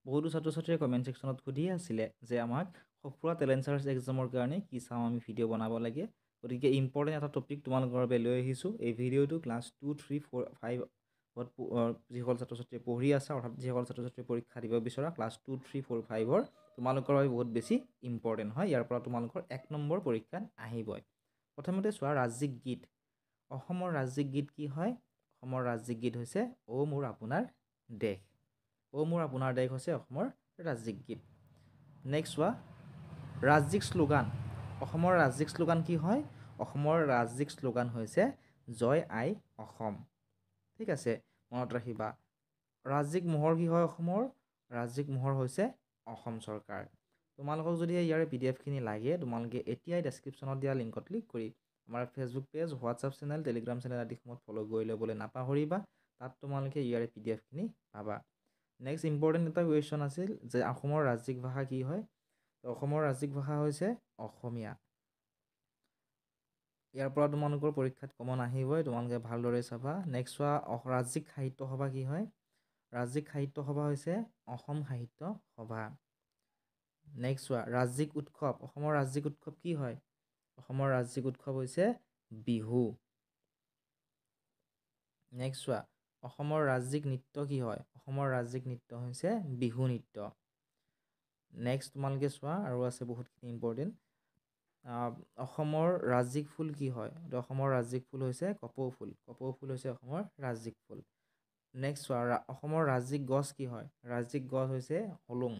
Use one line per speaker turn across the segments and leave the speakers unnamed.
বহুতো ছাত্ৰ ছাত্ৰীয়ে কমেণ্ট ছেকশ্যনত সুধি আছিলে যে আমাক সফুৰা টেলেণ্ট চাৰ্চ এক্সামৰ কাৰণে কি চাওঁ আমি ভিডিঅ' বনাব লাগে। গতিকে ইম্পৰ্টেণ্ট এটা টপিক তোমালোকৰ বাবে লৈ আহিছোঁ। এই ভিডিঅ'টো ক্লাছ 2, 3, 4, 5 যিসকল ছাত্ৰ ছাত্ৰীয়ে পঢ়ি আছে, অৰ্থাৎ যিসকল ছাত্ৰ ছাত্ৰীয়ে পৰীক্ষা দিব বিচৰা ক্লাছ 2, 3, 4, 5 তোমালোকৰ বাবে বহুত বেছি ইম্পৰ্টেণ্ট হয়। ইয়াৰ পৰা তোমালোকৰ 1 নম্বৰ পৰীক্ষাত আহিবই। প্ৰথমতে চোৱা, ৰাজ্যিক গীত। অসমৰ ৰাজ্যিক গীত কি হয়? অসমৰ ৰাজ্যিক গীত হৈছে অ' মোৰ আপোনাৰ দেশ। অ' মোৰ আপোনাৰ দেশ হৈছে অসমৰ ৰাজ্যিক গীত। নেক্সট চোৱা, ৰাজ্যিক শ্লোগান। অসমৰ ৰাজ্যিক শ্লোগান কি হয়? অসমৰ ৰাজ্যিক শ্লোগান হৈছে জয় আই অসম। ঠিক আছে, মনত ৰাখিবা। ৰাজ্যিক মোহৰ কি হয় অসমৰ? ৰাজ্যিক মোহৰ হৈছে অসম চৰকাৰ। তোমালোকক যদি ইয়াৰে PDF-খিনি লাগে, তোমালোকে এতিয়াই ডেছক্ৰিপশ্যনত দিয়া লিংকত ক্লিক কৰি আমাৰ Facebook page, WhatsApp channel, Telegram channel আদিসমূহত ফ'ল' কৰি ল'বলৈ নাপাহৰিবা। তাত তোমালোকে ইয়াৰে PDF-খিনি পাবা। নেক্সট ইম্পৰ্টেণ্ট এটা কুৱেশ্যন আছিল যে অসমৰ ৰাজ্যিক ভাষা কি হয়? অসমৰ ৰাজ্যিক ভাষা হৈছে অসমীয়া। ইয়াৰ পৰা তোমালোকৰ পৰীক্ষাত কমন আহিবই, তোমালোকে ভালদৰে চাবা। নেক্সট চোৱা, ৰাজ্যিক সাহিত্য সভা কি হয়? ৰাজ্যিক সাহিত্য সভা হৈছে অসম সাহিত্য সভা। নেক্সট চোৱা, ৰাজ্যিক উৎসৱ। অসমৰ ৰাজ্যিক উৎসৱ কি হয়? অসমৰ ৰাজ্যিক উৎসৱ হৈছে বিহু। নেক্সট চোৱা, অসমৰ ৰাজ্যিক নৃত্য কি হয়? অসমৰ ৰাজ্যিক নৃত্য হৈছে বিহু নৃত্য। নেক্সট তোমালোকে চোৱা, আৰু আছে বহুতখিনি ইম্পৰ্টেণ্ট। অসমৰ ৰাজ্যিক ফুল কি হয়? অসমৰ ৰাজ্যিক ফুল হৈছে কপৌ ফুল। কপৌ ফুল হৈছে অসমৰ ৰাজ্যিক ফুল। নেক্সট চোৱা, অসমৰ ৰাজ্যিক গছ কি হয়? ৰাজ্যিক গছ হৈছে হলং।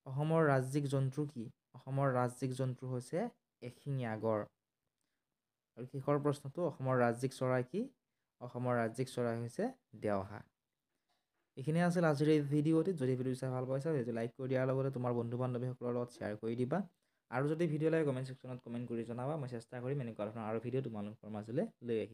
অসমৰ ৰাজ্যিক জন্তু কি? অসমৰ ৰাজ্যিক জন্তু হৈছে এশিঙীয়া গড়। আৰু শেষৰ প্ৰশ্নটো, অসমৰ ৰাজ্যিক চৰাই কি? অসমৰ ৰাজ্যিক চৰাই হৈছে দেওহা। এইখিনি আছিল আজিৰ এই ভিডিঅ'টিত। যদি ভিডিঅ' চাই ভাল পাইছা, ভিডিঅ'টো লাইক কৰি দিয়াৰ লগতে তোমাৰ বন্ধু বান্ধৱীসকলৰ লগত শ্বেয়াৰ কৰি দিবা। আৰু যদি ভিডিঅ' লাগে কমেণ্ট ছেকশ্যনত কমেণ্ট কৰি জনাবা। মই চেষ্টা কৰিম এনেকুৱা ধৰণৰ আৰু ভিডিঅ' তোমালোকৰ মাজলৈ লৈ আহিম।